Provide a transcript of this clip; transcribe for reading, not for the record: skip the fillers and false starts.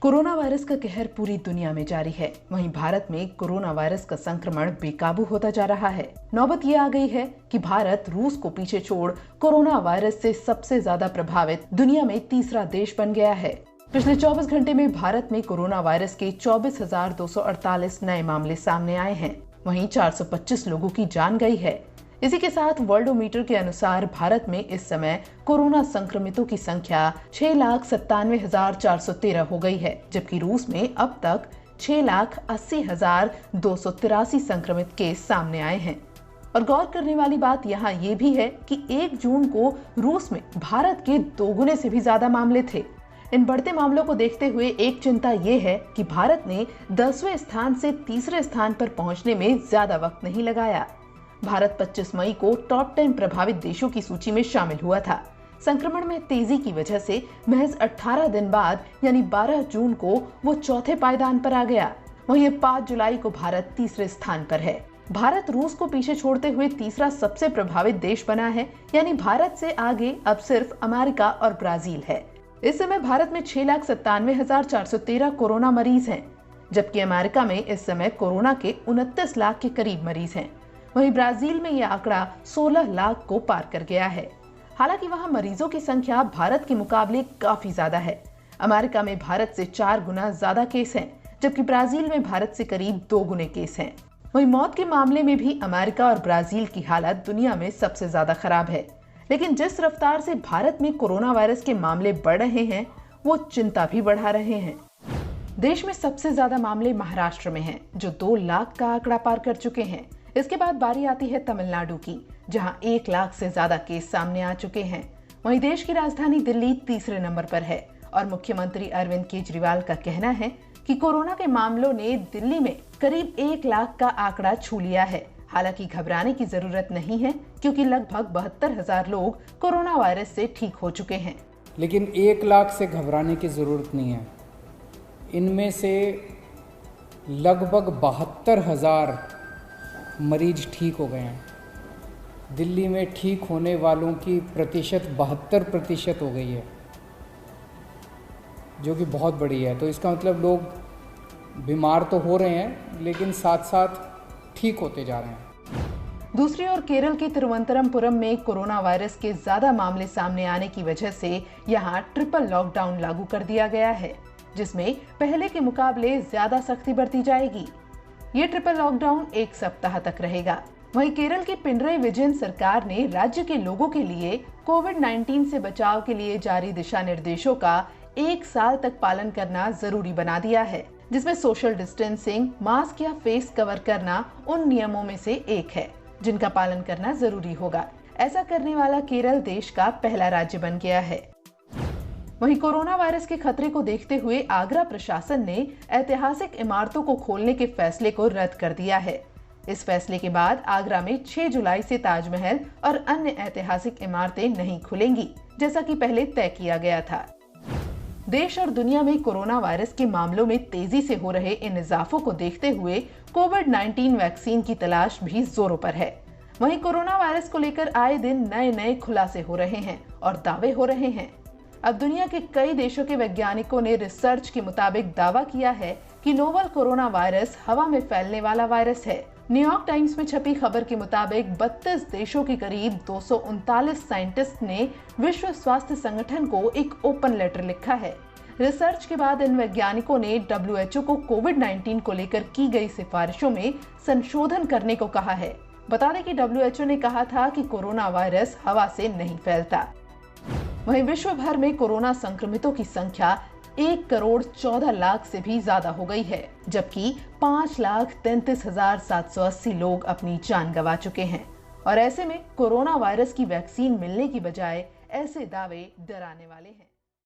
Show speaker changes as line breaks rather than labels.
Corona virus का कहर पूरी दुनिया में जारी है। वहीं भारत में कोरोना वायरस का संक्रमण बेकाबू होता जा रहा है। नौबत ये आ गई है कि भारत रूस को पीछे छोड़ कोरोना वायरस से सबसे ज्यादा प्रभावित दुनिया में तीसरा देश बन गया है। पिछले 24 घंटे में भारत में कोरोना वायरस के 24,248 नए मामले सामने आए हैं। वहीं 425 लोगों की जान गई है। इसी के साथ वर्ल्डोमीटर के अनुसार भारत में इस समय कोरोना संक्रमितों की संख्या 6,97,413 हो गई है, जबकि रूस में अब तक 6,80,283 संक्रमित केस सामने आए हैं। और गौर करने वाली बात यहाँ ये भी है कि 1 जून को रूस में भारत के 2 गुने से भी ज्यादा मामले थे। इन बढ़ते मामलों को देखते हुए एक चिंता ये है कि भारत ने 10वें स्थान से तीसरे स्थान पर पहुंचने में ज्यादा वक्त नहीं लगाया। भारत 25 मई को टॉप 10 प्रभावित देशों की सूची में शामिल हुआ था। संक्रमण में तेजी की वजह से महज 18 दिन बाद यानी 12 जून को वो चौथे पायदान पर आ गया। वहीं 5 जुलाई को भारत तीसरे स्थान पर है। भारत रूस को पीछे छोड़ते हुए तीसरा सबसे प्रभावित देश बना है, यानी भारत से आगे अब सिर्फ अमेरिका और ब्राजील है। इस समय भारत में 6,97,413 कोरोना मरीज हैं, जबकि अमेरिका में इस समय कोरोना के 29 लाख के करीब मरीज हैं। वहीं ब्राजील में यह आंकड़ा 16 लाख को पार कर गया है। हालांकि वहां मरीजों की संख्या भारत के मुकाबले काफी ज्यादा है। अमेरिका में भारत से 4 गुना ज्यादा केस हैं, जबकि ब्राजील में भारत से करीब 2 गुने केस हैं। वहीं मौत के मामले में भी अमेरिका और ब्राजील की हालत दुनिया में सबसे ज्यादा खराब है। लेकिन जिस रफ्तार से भारत में कोरोना वायरस के मामले बढ़ रहे हैं, वो चिंता भी बढ़ा रहे हैं। देश में सबसे ज्यादा मामले महाराष्ट्र में हैं, जो 2 लाख का आंकड़ा पार कर चुके हैं। इसके बाद बारी आती है तमिलनाडु की, जहां 1 लाख से ज्यादा केस सामने आ चुके हैं। वहीं देश की राजधानी दिल्ली तीसरे नंबर पर है और मुख्यमंत्री अरविंद केजरीवाल का कहना है कि कोरोना के मामलों ने दिल्ली में करीब 1 लाख का आंकड़ा छू लिया है। हालांकि घबराने की जरूरत नहीं है, क्योंकि लगभग 72,000 लोग कोरोना वायरस से ठीक हो चुके हैं।
लेकिन 1 लाख से घबराने की जरूरत नहीं है। इनमें से लगभग 72,000 मरीज ठीक हो गए हैं। दिल्ली में ठीक होने वालों की प्रतिशत 72% हो गई है, जो कि बहुत बड़ी है। तो इसका मतलब लोग बीमार तो हो रहे हैं, लेकिन साथ साथ ठीक होते जा रहे हैं।
दूसरी ओर केरल के तिरुवनंतपुरम में कोरोना वायरस के ज्यादा मामले सामने आने की वजह से यहाँ ट्रिपल लॉकडाउन लागू कर दिया गया है, जिसमें पहले के मुकाबले ज्यादा सख्ती बरती जाएगी। ये ट्रिपल लॉकडाउन 1 सप्ताह तक रहेगा। वहीं केरल की पिनरई विजयन सरकार ने राज्य के लोगों के लिए कोविड-19 से बचाव के लिए जारी दिशा निर्देशों का 1 साल तक पालन करना जरूरी बना दिया है, जिसमें सोशल डिस्टेंसिंग, मास्क या फेस कवर करना उन नियमों में से एक है जिनका पालन करना जरूरी होगा। ऐसा करने वाला केरल देश का पहला राज्य बन गया है। वहीं कोरोना वायरस के खतरे को देखते हुए आगरा प्रशासन ने ऐतिहासिक इमारतों को खोलने के फैसले को रद्द कर दिया है। इस फैसले के बाद आगरा में 6 जुलाई से ताजमहल और अन्य ऐतिहासिक इमारतें नहीं खुलेंगी, जैसा कि पहले तय किया गया था। देश और दुनिया में कोरोना वायरस के मामलों में तेजी से हो रहे इन इजाफों को देखते हुए कोविड-19 वैक्सीन की तलाश भी जोरों पर है। वहीं कोरोना वायरस को लेकर आए दिन नए खुलासे हो रहे हैं और दावे हो रहे हैं। अब दुनिया के कई देशों के वैज्ञानिकों ने रिसर्च के मुताबिक दावा किया है कि नोवल कोरोना वायरस हवा में फैलने वाला वायरस है। न्यूयॉर्क टाइम्स में छपी खबर के मुताबिक 32 देशों के करीब 239 साइंटिस्ट ने विश्व स्वास्थ्य संगठन को एक ओपन लेटर लिखा है। रिसर्च के बाद इन वैज्ञानिकों ने WHO को कोविड-19 को लेकर की गई सिफारिशों में संशोधन करने को कहा है। बता दें कि WHO ने कहा था कि कोरोना वायरस हवा से नहीं फैलता। वहीं विश्व भर में कोरोना संक्रमितों की संख्या 1,14,00,000 से भी ज्यादा हो गई है, जबकि 5,33,780 लोग अपनी जान गंवा चुके हैं। और ऐसे में कोरोना वायरस की वैक्सीन मिलने की बजाय ऐसे दावे डराने वाले हैं।